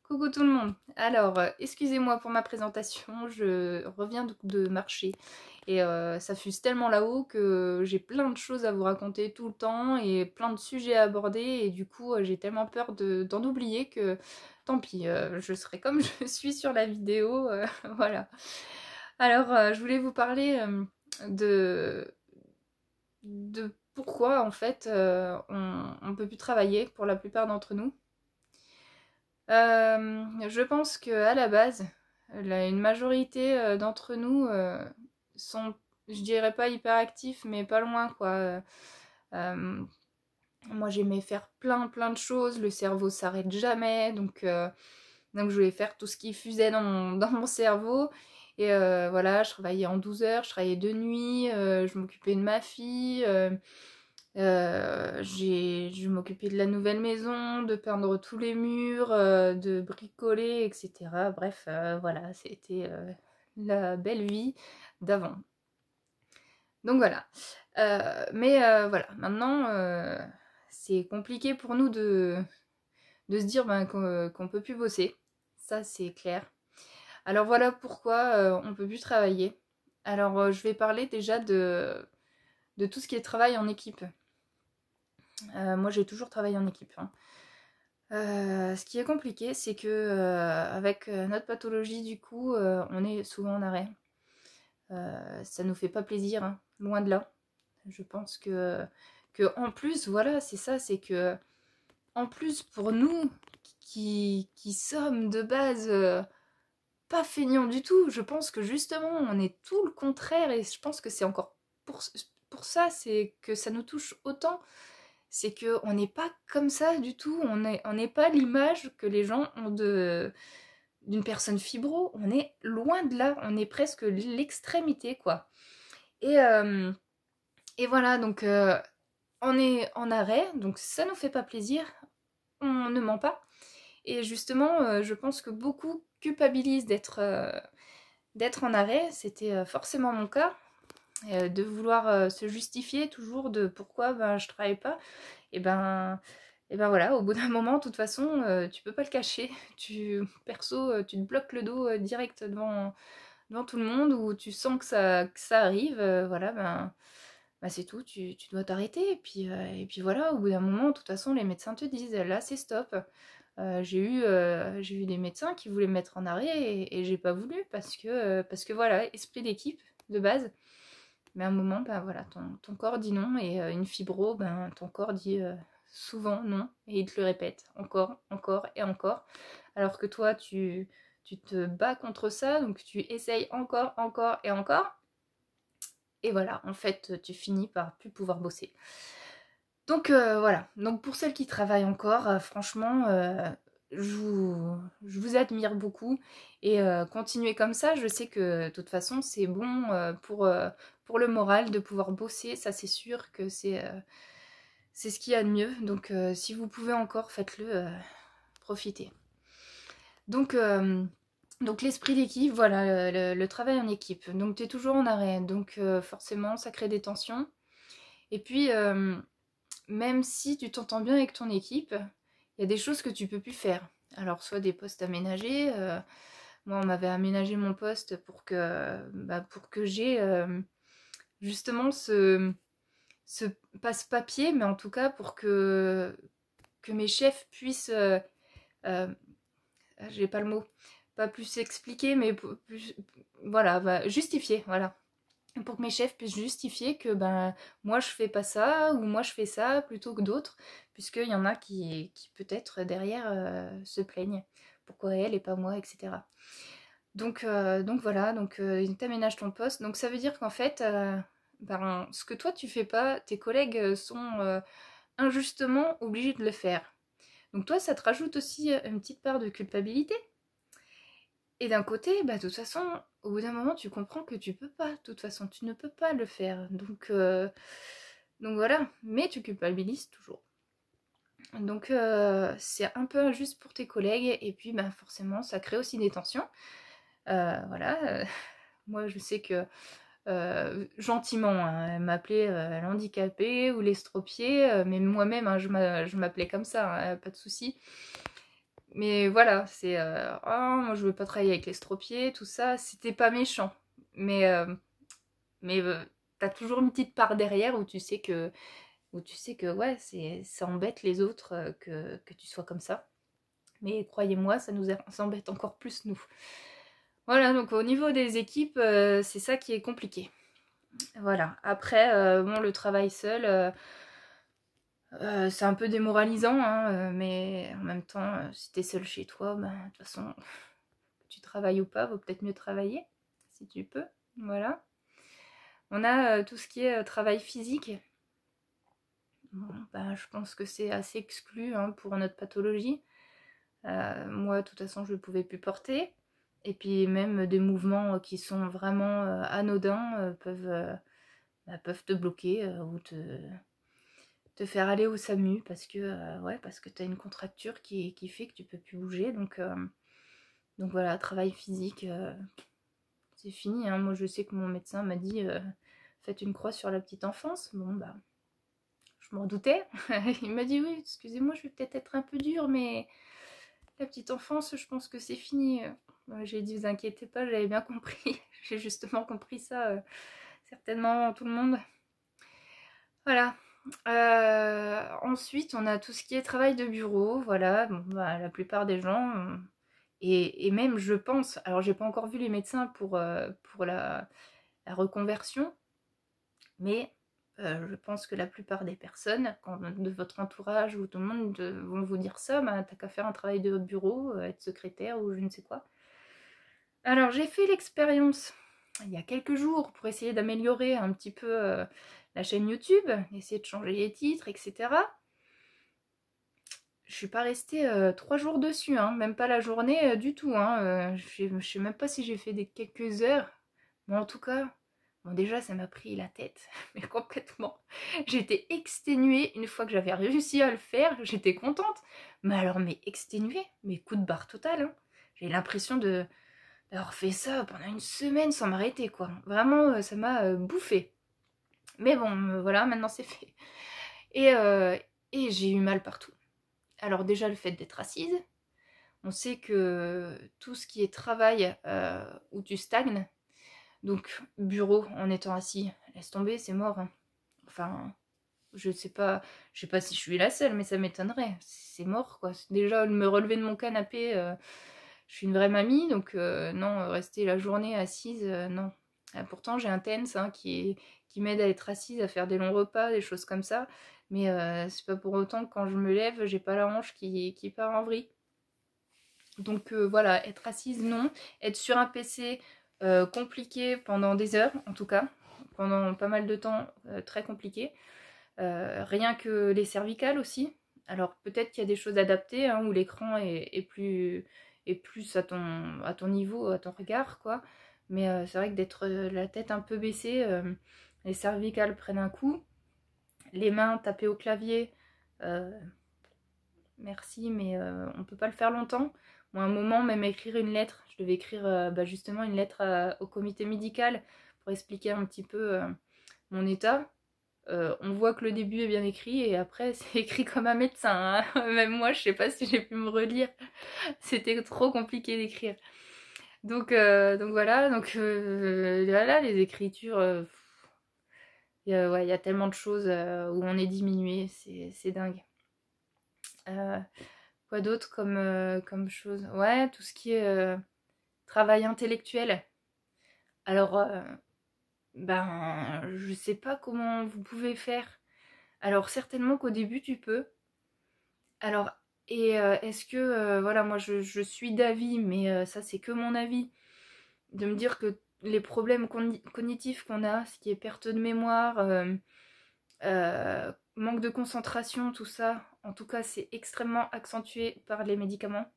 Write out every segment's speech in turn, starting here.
Coucou tout le monde. Alors, excusez-moi pour ma présentation, je reviens de marcher et ça fuse tellement là-haut que j'ai plein de choses à vous raconter tout le temps et plein de sujets à aborder et du coup j'ai tellement peur d'en oublier que tant pis, je serai comme je suis sur la vidéo, voilà. Alors, je voulais vous parler de, de pourquoi en fait on peut plus travailler pour la plupart d'entre nous. Je pense que à la base, une majorité d'entre nous sont, je dirais pas hyperactifs, mais pas loin quoi. Euh, Moi j'aimais faire plein de choses, le cerveau s'arrête jamais, donc je voulais faire tout ce qui fusait dans mon cerveau. Et voilà, je travaillais en 12 heures, je travaillais de nuit, je m'occupais de ma fille. Je m'occupais de la nouvelle maison, de peindre tous les murs, de bricoler, etc. Bref, voilà, c'était la belle vie d'avant. Donc voilà. Mais voilà, maintenant, c'est compliqué pour nous de se dire ben, qu'on peut plus bosser. Ça, c'est clair. Alors voilà pourquoi on peut plus travailler. Alors je vais parler déjà de tout ce qui est travail en équipe. Moi, j'ai toujours travaillé en équipe, hein. Ce qui est compliqué, c'est que avec notre pathologie, du coup, on est souvent en arrêt. Ça nous fait pas plaisir, hein, loin de là. Je pense que en plus, voilà, c'est ça, c'est que en plus pour nous qui sommes de base pas feignants du tout, je pense que justement on est tout le contraire et je pense que c'est encore pour, pour ça, c'est que ça nous touche autant. C'est que on n'est pas comme ça du tout, on n'est pas l'image que les gens ont d'une personne fibro, on est loin de là, on est presque l'extrémité quoi. Et, euh, et voilà, donc on est en arrêt, donc ça nous fait pas plaisir, on ne ment pas. Et justement, je pense que beaucoup culpabilisent d'être en arrêt, c'était forcément mon cas, de vouloir se justifier toujours de pourquoi ben, je travaille pas. Et ben, et ben voilà, au bout d'un moment, de toute façon, tu peux pas le cacher. Perso, tu te bloques le dos direct devant tout le monde, ou tu sens que ça arrive, voilà, ben c'est tout, tu dois t'arrêter. Et puis voilà, au bout d'un moment, de toute façon, les médecins te disent, là, c'est stop. J'ai eu des médecins qui voulaient me mettre en arrêt et j'ai pas voulu parce que voilà, esprit d'équipe de base. Mais à un moment, ben voilà, ton corps dit non et une fibro, ben ton corps dit souvent non et il te le répète encore, encore et encore. Alors que toi, tu te bats contre ça, donc tu essayes encore, encore et encore. Et voilà, en fait, tu finis par plus pouvoir bosser. Donc voilà, donc pour celles qui travaillent encore, franchement, je vous admire beaucoup et continuez comme ça. Je sais que de toute façon c'est bon pour le moral de pouvoir bosser, ça c'est sûr que c'est ce qu'il y a de mieux. Donc si vous pouvez encore, faites-le, profitez. Donc, donc l'esprit d'équipe, voilà, le travail en équipe. Donc tu es toujours en arrêt, donc forcément ça crée des tensions. Et puis même si tu t'entends bien avec ton équipe, il y a des choses que tu peux plus faire. Alors soit des postes aménagés, moi on m'avait aménagé mon poste pour que j'ai justement ce passe-papier, mais en tout cas pour que mes chefs puissent, euh, j'ai pas le mot, pas plus expliquer, mais plus, voilà, justifier, voilà. Pour que mes chefs puissent justifier que ben moi je fais pas ça ou moi je fais ça plutôt que d'autres, puisqu'il y en a qui peut-être derrière se plaignent. Pourquoi elle et pas moi, etc. Donc voilà, donc t'aménages ton poste. Donc ça veut dire qu'en fait, ben, ce que toi tu fais pas, tes collègues sont injustement obligés de le faire. Donc toi, ça te rajoute aussi une petite part de culpabilité. Et d'un côté, bah, de toute façon, au bout d'un moment, tu comprends que tu peux pas. De toute façon, tu ne peux pas le faire. Donc voilà. Mais tu culpabilises toujours. Donc c'est un peu injuste pour tes collègues. Et puis, bah, forcément, ça crée aussi des tensions. Voilà. Moi, je sais que gentiment, hein, elle m'appelait l'handicapée ou l'estropié. Mais moi-même, hein, je m'appelais comme ça. Hein, pas de souci. Mais voilà, c'est oh, moi je veux pas travailler avec l'estropié, tout ça, c'était pas méchant. Mais t'as toujours une petite part derrière où tu sais que ouais, ça embête les autres que tu sois comme ça. Mais croyez-moi, ça embête encore plus nous. Voilà, donc au niveau des équipes, c'est ça qui est compliqué. Voilà. Après, bon, le travail seul, c'est un peu démoralisant, hein, mais en même temps, si t'es seul chez toi, bah, de toute façon, que tu travailles ou pas, vaut peut-être mieux travailler, si tu peux. Voilà. On a tout ce qui est travail physique. Bon, bah, je pense que c'est assez exclu hein, pour notre pathologie. Moi, de toute façon, je ne pouvais plus porter. Et puis même des mouvements qui sont vraiment anodins peuvent te bloquer ou te faire aller au SAMU parce que ouais, parce que tu as une contracture qui fait que tu peux plus bouger. Donc voilà, travail physique, c'est fini. Hein. Moi, je sais que mon médecin m'a dit faites une croix sur la petite enfance. Bon, bah, je m'en doutais. Il m'a dit oui, excusez-moi, je vais peut-être être un peu dure, mais la petite enfance, je pense que c'est fini. J'ai dit, vous inquiétez pas, j'avais bien compris. J'ai justement compris ça, certainement tout le monde. Voilà. Ensuite, on a tout ce qui est travail de bureau. Voilà, bon, bah, la plupart des gens, et même je pense, alors j'ai pas encore vu les médecins pour la reconversion, mais je pense que la plupart des personnes, de votre entourage ou tout le monde, vont vous dire ça, bah, t'as qu'à faire un travail de bureau, être secrétaire ou je ne sais quoi. Alors j'ai fait l'expérience il y a quelques jours pour essayer d'améliorer un petit peu la chaîne YouTube, essayer de changer les titres, etc. Je suis pas restée 3 jours dessus, hein, même pas la journée du tout. Hein, je sais même pas si j'ai fait des quelques heures, mais en tout cas, bon déjà ça m'a pris la tête, mais complètement. J'étais exténuée une fois que j'avais réussi à le faire, j'étais contente. Mais alors, mais exténuée, mais coup de barre total. Hein. J'ai l'impression d'avoir fait ça pendant une semaine sans m'arrêter, quoi. Vraiment, ça m'a bouffé. Mais bon, voilà, maintenant c'est fait. Et, euh, et j'ai eu mal partout. Alors déjà, le fait d'être assise, on sait que tout ce qui est travail où tu stagnes, donc bureau en étant assis, laisse tomber, c'est mort. Hein. Enfin, je sais pas si je suis la seule, mais ça m'étonnerait. C'est mort, quoi. Déjà, me relever de mon canapé, je suis une vraie mamie, donc non, rester la journée assise, non. Pourtant, j'ai un TENS hein, qui m'aide à être assise, à faire des longs repas, des choses comme ça. Mais c'est pas pour autant que quand je me lève, j'ai pas la hanche qui part en vrille. Donc voilà, être assise, non. Être sur un PC, compliqué pendant des heures, en tout cas. Pendant pas mal de temps, très compliqué. Rien que les cervicales aussi. Alors peut-être qu'il y a des choses adaptées, hein, où l'écran est plus à ton niveau, à ton regard, quoi. Mais c'est vrai que d'être la tête un peu baissée, les cervicales prennent un coup. Les mains tapées au clavier, euh, merci, mais on peut pas le faire longtemps. Moi, à un moment, même écrire une lettre, je devais écrire bah, justement une lettre au comité médical pour expliquer un petit peu mon état. On voit que le début est bien écrit et après c'est écrit comme un médecin. Hein. Même moi, je sais pas si j'ai pu me relire. C'était trop compliqué d'écrire. Donc voilà, voilà, les écritures. Ouais, il y a tellement de choses où on est diminué, c'est dingue. Euh, Quoi d'autre comme chose? Ouais, tout ce qui est travail intellectuel. Alors, ben, je sais pas comment vous pouvez faire. Alors, certainement qu'au début, tu peux. Alors, et est-ce que, voilà, moi je suis d'avis, mais ça c'est que mon avis, de me dire que les problèmes cognitifs qu'on a, ce qui est perte de mémoire, manque de concentration, tout ça, en tout cas c'est extrêmement accentué par les médicaments.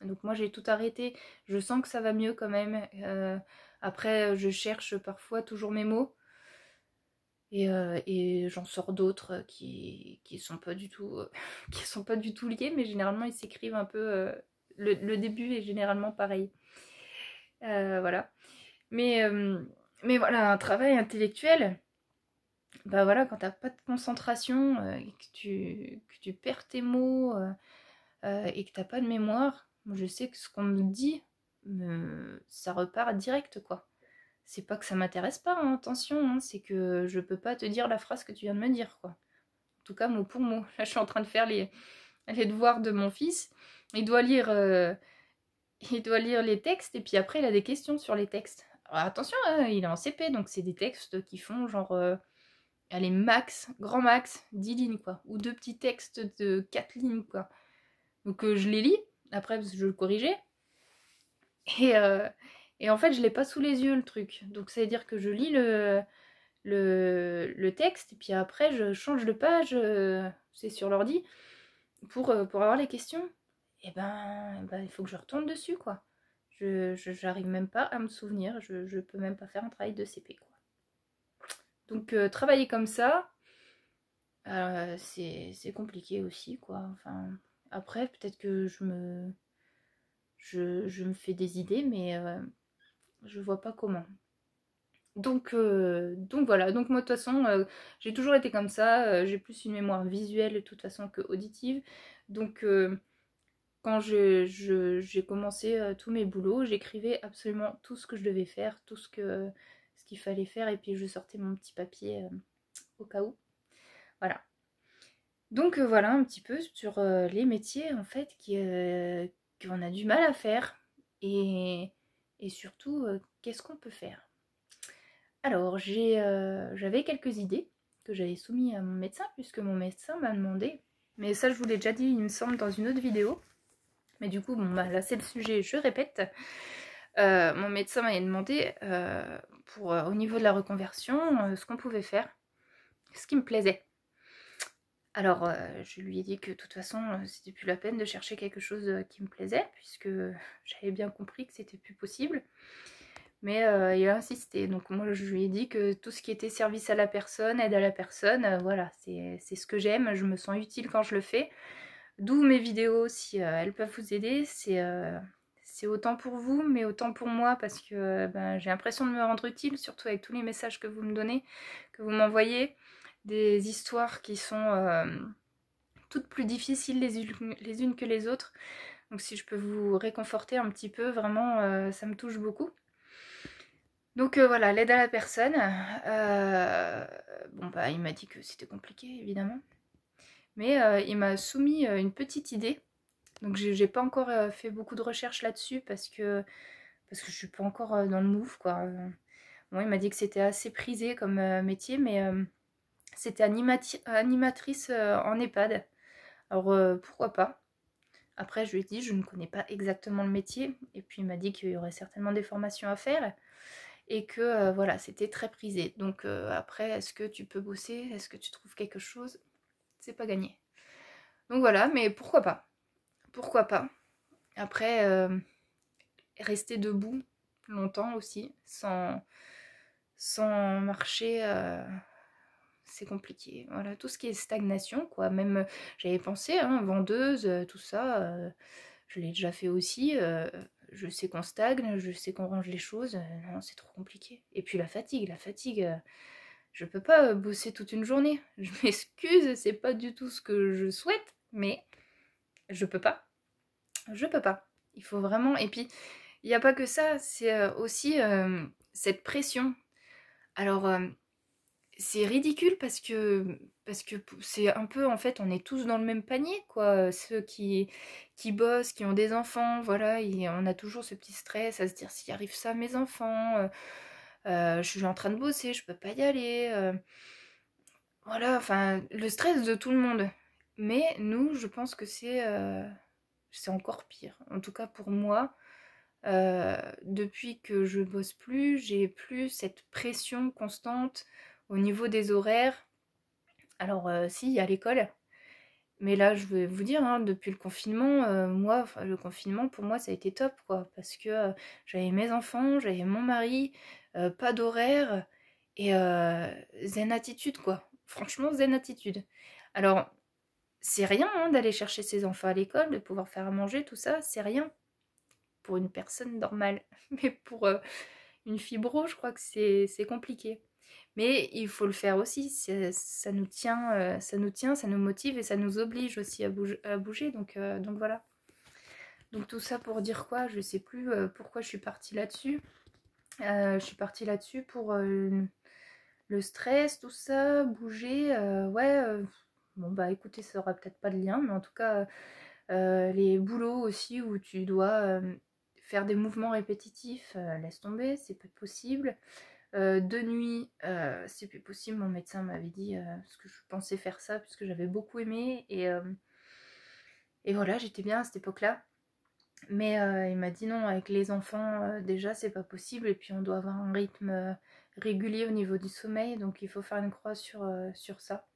Donc moi j'ai tout arrêté, je sens que ça va mieux quand même. Après je cherche parfois toujours mes mots. Et j'en sors d'autres qui sont pas du tout qui sont pas du tout liés, mais généralement ils s'écrivent un peu. Le début est généralement pareil. Voilà. Mais, euh, mais voilà, un travail intellectuel, bah voilà, quand t'as pas de concentration, que tu perds tes mots, et que t'as pas de mémoire, moi je sais que ce qu'on me dit, ça repart direct, quoi. C'est pas que ça m'intéresse pas, hein, attention, hein, c'est que je peux pas te dire la phrase que tu viens de me dire, quoi. En tout cas, mot pour mot. Là, je suis en train de faire les devoirs de mon fils. Il doit lire, les textes, et puis après, il a des questions sur les textes. Alors, attention, hein, il est en CP, donc c'est des textes qui font genre... allez, max, grand max, 10 lignes, quoi. Ou 2 petits textes de 4 lignes, quoi. Donc je les lis, après, parce que je le corrigeais. Et en fait, je l'ai pas sous les yeux, le truc. Donc ça veut dire que je lis le texte, et puis après, je change de page, c'est sur l'ordi, pour avoir les questions. Et ben, il faut que je retourne dessus, quoi. J'arrive même pas à me souvenir, je peux même pas faire un travail de CP, quoi. Donc travailler comme ça, c'est compliqué aussi, quoi. Enfin, après, peut-être que je me fais des idées, mais je vois pas comment. Donc voilà, donc moi de toute façon, j'ai toujours été comme ça, j'ai plus une mémoire visuelle de toute façon que auditive. Donc quand j'ai commencé tous mes boulots, j'écrivais absolument tout ce que je devais faire, tout ce qu'il fallait faire, et puis je sortais mon petit papier au cas où. Voilà. Donc voilà un petit peu sur les métiers en fait qu'on a du mal à faire, et surtout qu'est-ce qu'on peut faire. Alors j'avais quelques idées que j'avais soumises à mon médecin, puisque mon médecin m'a demandé, mais ça je vous l'ai déjà dit il me semble dans une autre vidéo, mais du coup bon bah là c'est le sujet, je répète. Mon médecin m'avait demandé pour au niveau de la reconversion ce qu'on pouvait faire, ce qui me plaisait. Alors, je lui ai dit que de toute façon, c'était plus la peine de chercher quelque chose qui me plaisait, puisque j'avais bien compris que c'était plus possible. Mais il a insisté. Donc moi, je lui ai dit que tout ce qui était service à la personne, aide à la personne, voilà, c'est ce que j'aime. Je me sens utile quand je le fais. D'où mes vidéos, si elles peuvent vous aider, c'est autant pour vous, mais autant pour moi, parce que ben, j'ai l'impression de me rendre utile, surtout avec tous les messages que vous me donnez, que vous m'envoyez. Des histoires qui sont toutes plus difficiles les unes que les autres. Donc si je peux vous réconforter un petit peu, vraiment, ça me touche beaucoup. Donc voilà, l'aide à la personne. Bon bah il m'a dit que c'était compliqué, évidemment. Mais il m'a soumis une petite idée. Donc j'ai pas encore fait beaucoup de recherches là-dessus, parce que je suis pas encore dans le move, quoi. Bon, il m'a dit que c'était assez prisé comme métier, mais c'était animatrice en EHPAD. Alors pourquoi pas. Après je lui ai dit, je ne connais pas exactement le métier, et puis il m'a dit qu'il y aurait certainement des formations à faire, et que voilà, c'était très prisé. Donc après, est-ce que tu peux bosser, est-ce que tu trouves quelque chose, c'est pas gagné. Donc voilà, mais pourquoi pas. Pourquoi pas. Après, rester debout longtemps aussi, sans marcher, c'est compliqué. Voilà, tout ce qui est stagnation, quoi. Même, j'avais pensé, hein, vendeuse, tout ça, je l'ai déjà fait aussi. Je sais qu'on stagne, je sais qu'on range les choses. Non, c'est trop compliqué. Et puis la fatigue, je peux pas bosser toute une journée. Je m'excuse, c'est pas du tout ce que je souhaite, mais je peux pas. Je peux pas. Il faut vraiment... Et puis, il n'y a pas que ça, c'est aussi cette pression. Alors, c'est ridicule parce que c'est un peu, en fait, on est tous dans le même panier, quoi. Ceux qui bossent, qui ont des enfants, voilà, on a toujours ce petit stress à se dire, s'il arrive ça à mes enfants, je suis en train de bosser, je peux pas y aller. Voilà, enfin, le stress de tout le monde. Mais nous, je pense que c'est encore pire. En tout cas, pour moi, depuis que je bosse plus, j'ai plus cette pression constante au niveau des horaires. Alors si, il y a l'école, mais là je vais vous dire, hein, depuis le confinement, moi, le confinement pour moi ça a été top, quoi, parce que j'avais mes enfants, j'avais mon mari, pas d'horaire, et zen attitude, quoi. Franchement, zen attitude. Alors, c'est rien, hein, d'aller chercher ses enfants à l'école, de pouvoir faire à manger, tout ça, c'est rien pour une personne normale. Mais pour une fibro, je crois que c'est compliqué. Mais il faut le faire aussi, ça nous tient, ça nous motive et ça nous oblige aussi à bouger donc voilà. Donc tout ça pour dire quoi? Je sais plus pourquoi je suis partie là-dessus. Je suis partie là-dessus pour le stress, tout ça, bouger, ouais. Bon bah écoutez, ça aura peut-être pas de lien, mais en tout cas, les boulots aussi où tu dois faire des mouvements répétitifs, laisse tomber, c'est pas possible. De nuit, c'est plus possible, mon médecin m'avait dit, parce que je pensais faire ça, puisque j'avais beaucoup aimé, et voilà, j'étais bien à cette époque-là. Mais il m'a dit non, avec les enfants, déjà, c'est pas possible, et puis on doit avoir un rythme régulier au niveau du sommeil, donc il faut faire une croix sur ça.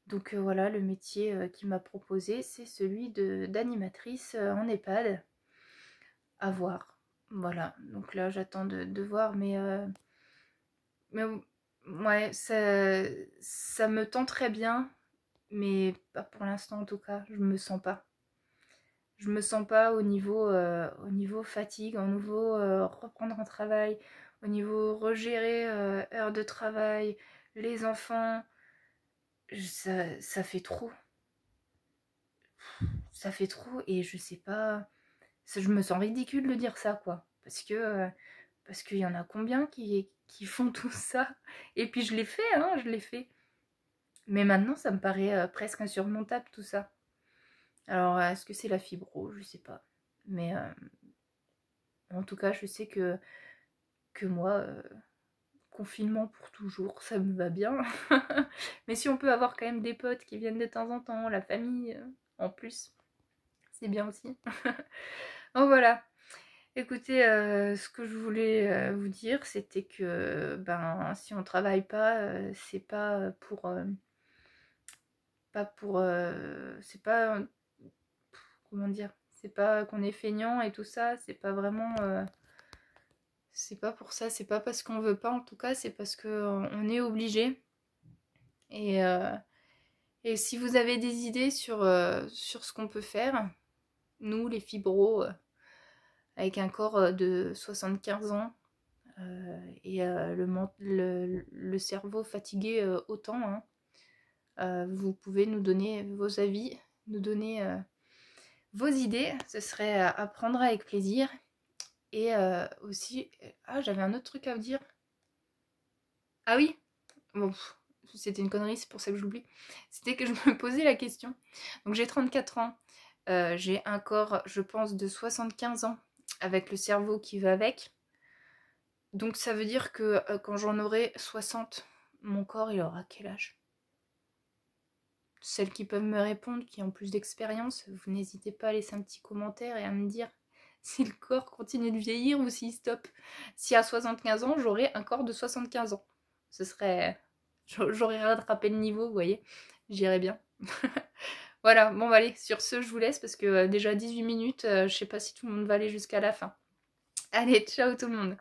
Donc voilà, le métier qu'il m'a proposé, c'est celui d'animatrice en EHPAD, à voir. Voilà, donc là, j'attends de voir, mais ouais, ça me tend très bien, mais pas pour l'instant en tout cas, je me sens pas. Je me sens pas au niveau fatigue, au niveau reprendre un travail, au niveau regérer heures de travail, les enfants, ça fait trop. Ça fait trop et je sais pas. Je me sens ridicule de dire ça, quoi. Parce qu'il y en a combien qui font tout ça. Et puis je l'ai fait, hein, je l'ai fait. Mais maintenant, ça me paraît presque insurmontable tout ça. Alors, est-ce que c'est la fibro? Je sais pas. Mais en tout cas, je sais que moi, confinement pour toujours, ça me va bien. Mais si on peut avoir quand même des potes qui viennent de temps en temps, la famille en plus, c'est bien aussi. Donc voilà. Écoutez, ce que je voulais vous dire, c'était que ben, si on travaille pas, c'est pas pour... c'est pas comment dire, c'est pas qu'on est feignant et tout ça, c'est pas vraiment c'est pas pour ça, c'est pas parce qu'on veut pas en tout cas, c'est parce que on est obligé. Et et si vous avez des idées sur ce qu'on peut faire, nous les fibros avec un corps de 75 ans et le cerveau fatigué autant, hein, vous pouvez nous donner vos avis, nous donner vos idées, ce serait à prendre avec plaisir. Et aussi, ah, j'avais un autre truc à vous dire. Ah oui, bon, c'était une connerie, c'est pour ça que j'oublie. C'était que je me posais la question. Donc j'ai 34 ans, j'ai un corps, je pense, de 75 ans, avec le cerveau qui va avec. Donc ça veut dire que quand j'en aurai 60, mon corps, il aura quel âge? Celles qui peuvent me répondre, qui ont plus d'expérience, vous n'hésitez pas à laisser un petit commentaire et à me dire si le corps continue de vieillir ou s'il stoppe. Si à 75 ans, j'aurai un corps de 75 ans. Ce serait... J'aurais rattrapé le niveau, vous voyez. J'irais bien. Voilà, bon bah allez, sur ce, je vous laisse parce que déjà 18 minutes, je sais pas si tout le monde va aller jusqu'à la fin. Allez, ciao tout le monde.